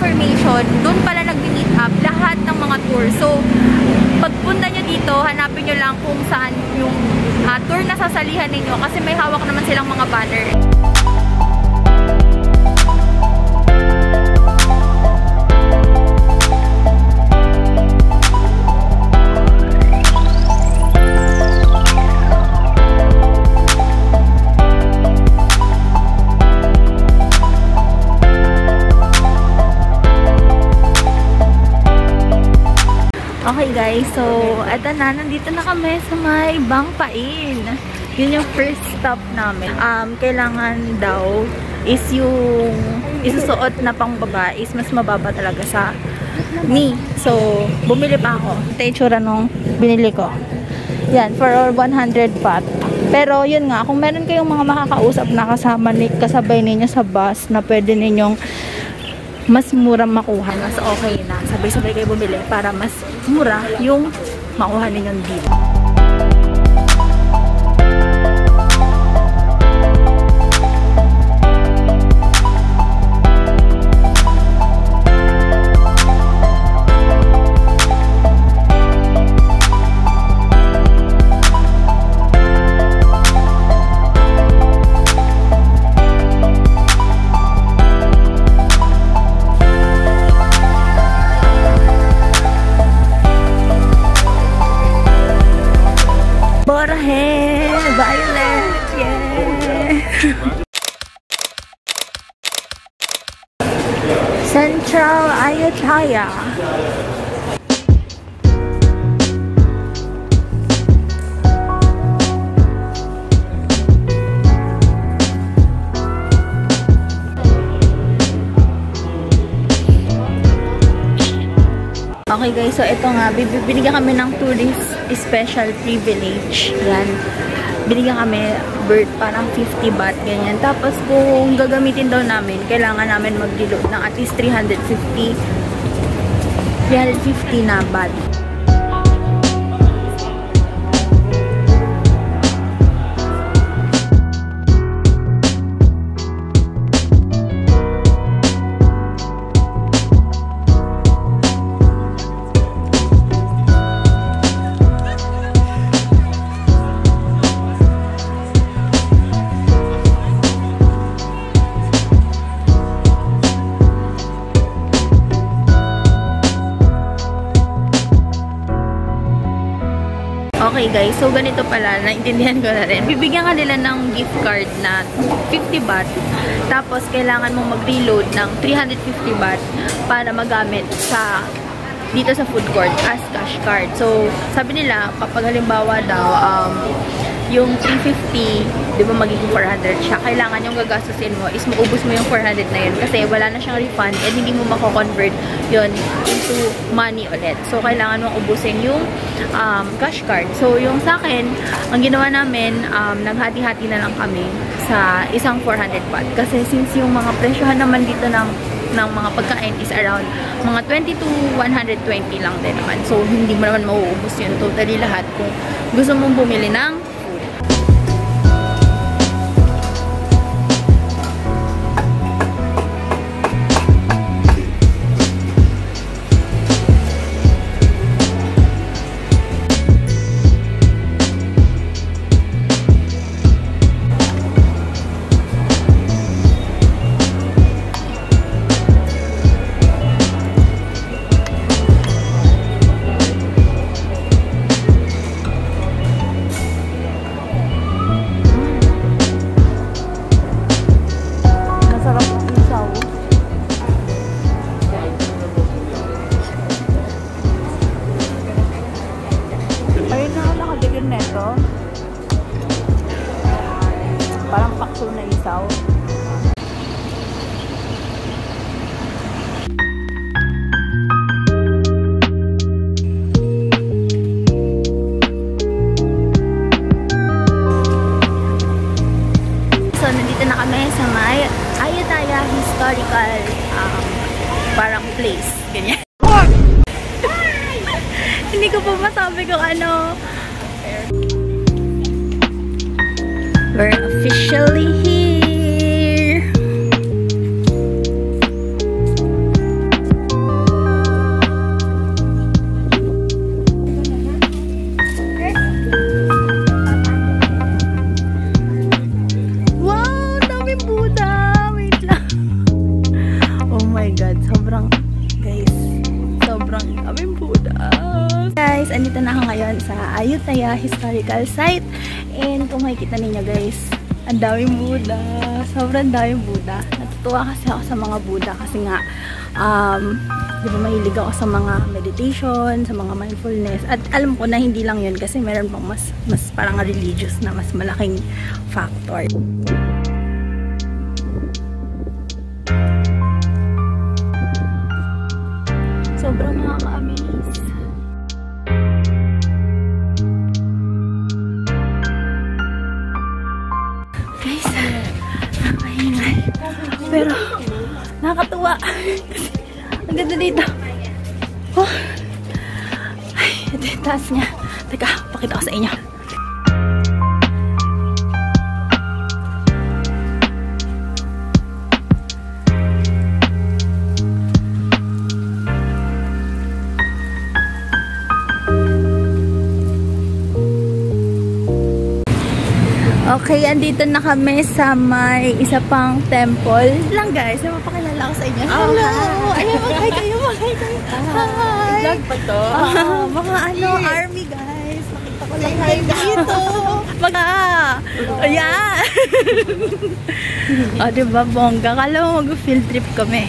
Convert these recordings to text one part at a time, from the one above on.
information, doon pala nag-meet up lahat ng mga tour. So, pagpunta nyo dito, hanapin nyo lang kung saan yung tour na sasalihan ninyo kasi may hawak naman silang mga banner. Okay guys, so eto na, nandito na kami sa may Bangpain. Yun yung first stop namin. Kailangan daw is yung isusuot na pang babae is mas mababa talaga sa knee. So, bumili pa ako. Ito yung tsura nung binili ko. Yan, for 100 baht. Pero yun nga, kung meron kayong mga makakausap na kasabay ninyo sa bus na pwede ninyong mas mura makuha, mas okay na. Sabay-sabay kayo bumili para mas mura yung makuha ninyong deal. Violet! Yeah! Central Ayutthaya. Okay guys, so ito nga, binigyan kami ng tourist special privilege. Yan. Binigyan kami bird parang 50 baht, ganyan. Tapos kung gagamitin daw namin, kailangan namin mag-deload ng at least 350 na baht. Okay guys, so ganito pala, naintindihan ko na rin. Bibigyan ka nila ng gift card na 50 baht. Tapos kailangan mong mag-reload ng 350 baht para magamit dito sa food court as cash card. So sabi nila, kapag halimbawa daw, yung 350, di ba magiging 400 siya, kailangan yung gagastusin mo is maubos mo yung 400 na yun kasi wala na siyang refund and hindi mo mako-convert yun into money ulit. So, kailangan mong ubusin yung cash card. So, yung sa akin, ang ginawa namin, naghati-hati na lang kami sa isang 400 baht. Kasi since yung mga presyohan naman dito ng mga pagkain is around mga 20 to 120 lang din naman. So, hindi mo naman mauubos yun totally lahat kung gusto mong bumili ng parang pakso na isaw. So, nandito na kami sa may Ayutthaya Historical parang place. Ganyan. Hindi ko pa masabi kung ano. We're officially here. Guys, sobrang daming Buddha. Guys, andito na ako ngayon sa Ayutthaya Historical Site. And kung makikita ninyo guys, ang daming Buddha. Sobrang daming Buddha. Natutuwa kasi ako sa mga Buddha kasi nga, di ba mahilig ako sa mga meditation, sa mga mindfulness. At alam ko na hindi lang yun kasi meron pang mas parang religious na mas malaking factor. Sobrang nakaka-amaze. Guys, nakahingal. Pero, nakakatuwa. Ang ganda dito. Oh. Ay, ito yung taas niya. Teka, pakita ko sa inyo. Okay, andito na kami sa may isa pang temple. Lang guys, napapakilala ko sa inyo. Hello! Ayan, mag-hi kayo, mag-hi kayo. Hi! Vlog pa to? Mga army guys. Makita ko lang kayo dito. Ayan! O, diba, bongga? Kala mo mag-field trip kami.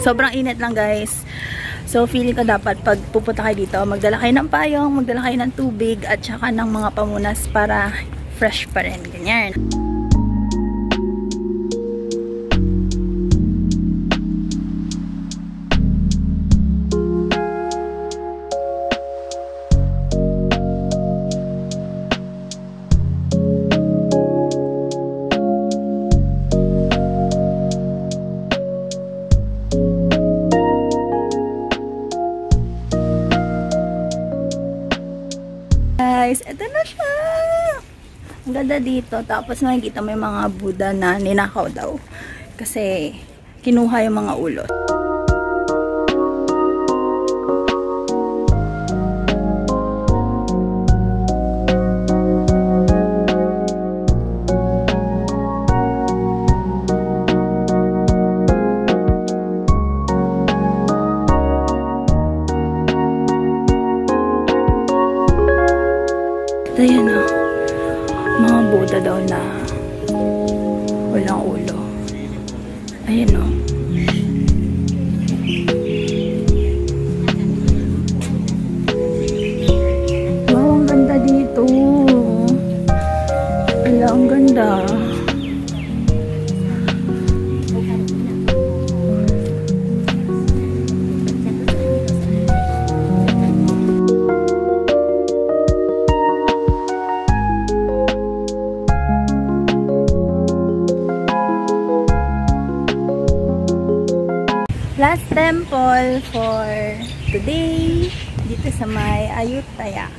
Sobrang init lang guys. So feeling ko dapat pag pupunta kayo dito, magdala kayo ng payong, magdala kayo ng tubig at saka ng mga pamunas para fresh pa rin. Ganyan. Guys, eto na siya. Ang ganda dito. Tapos makikita may mga Buddha na ninakaw daw. Kasi kinuha yung mga ulo. Ayan o, mga Buddha daw na walang ulo. Ayan o. Wow, ang ganda dito. Ala, ang ganda. Last temple for today dito sa may Ayutthaya.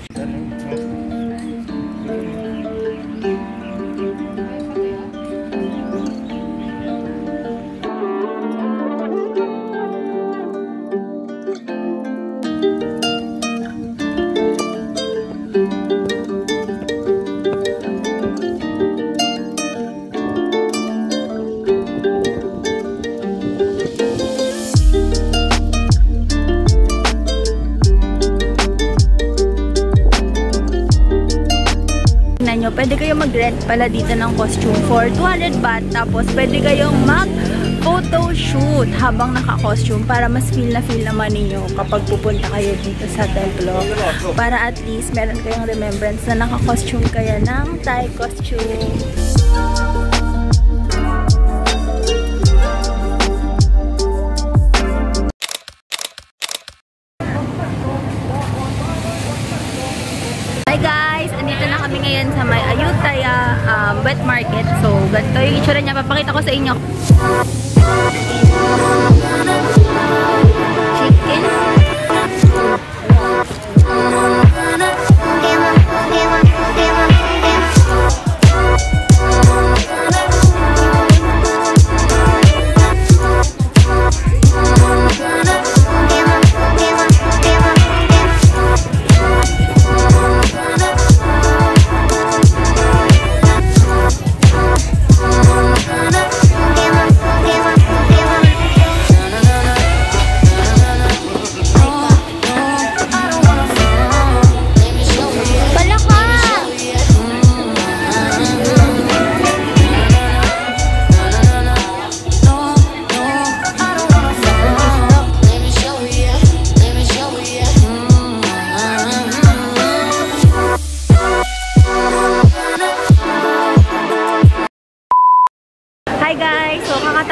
Pwede kayong mag-rent pala dito ng costume for 200 baht. Tapos pwede kayong mag-photoshoot habang naka-costume para mas feel naman ninyo kapag pupunta kayo dito sa templo. Para at least meron kayong remembrance na naka-costume kaya ng Thai costume. Hi guys! Andito na kami ngayon sa may Ayutthaya wet market. So, ganito yung itsura niya. Papakita ko sa inyo. Chicken.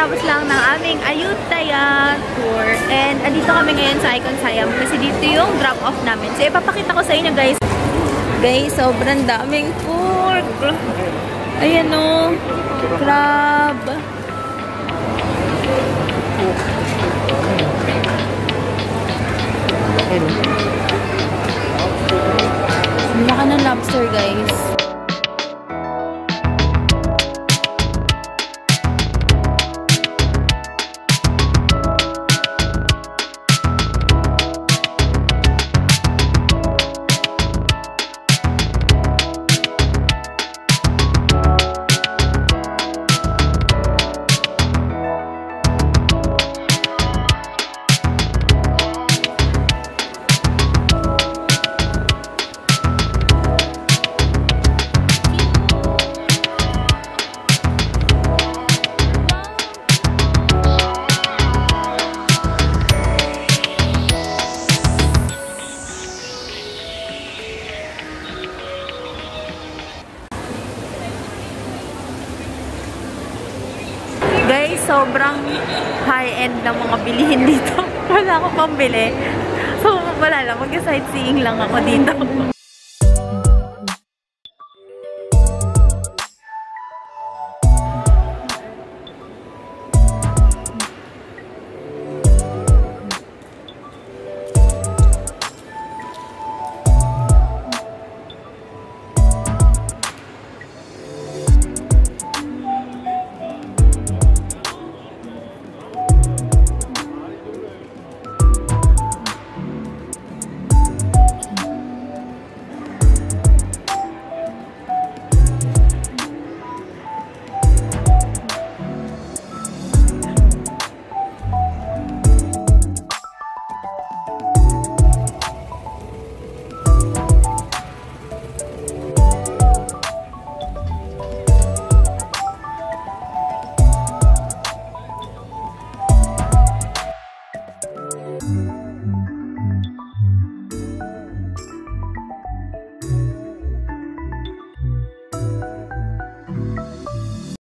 kakatapos lang ng aming Ayutthaya tour. And andito kami ngayon sa Icon Siam kasi dito yung drop-off namin. So, ipapakita ko sa inyo, guys. Guys, sobrang daming pork. Ayan o. Crab. Ang laki ng lobster, guys. Guys, sobrang high-end ng mga bilihin dito. Wala akong pambili. So, wala lang. Mag-sightseeing lang ako dito.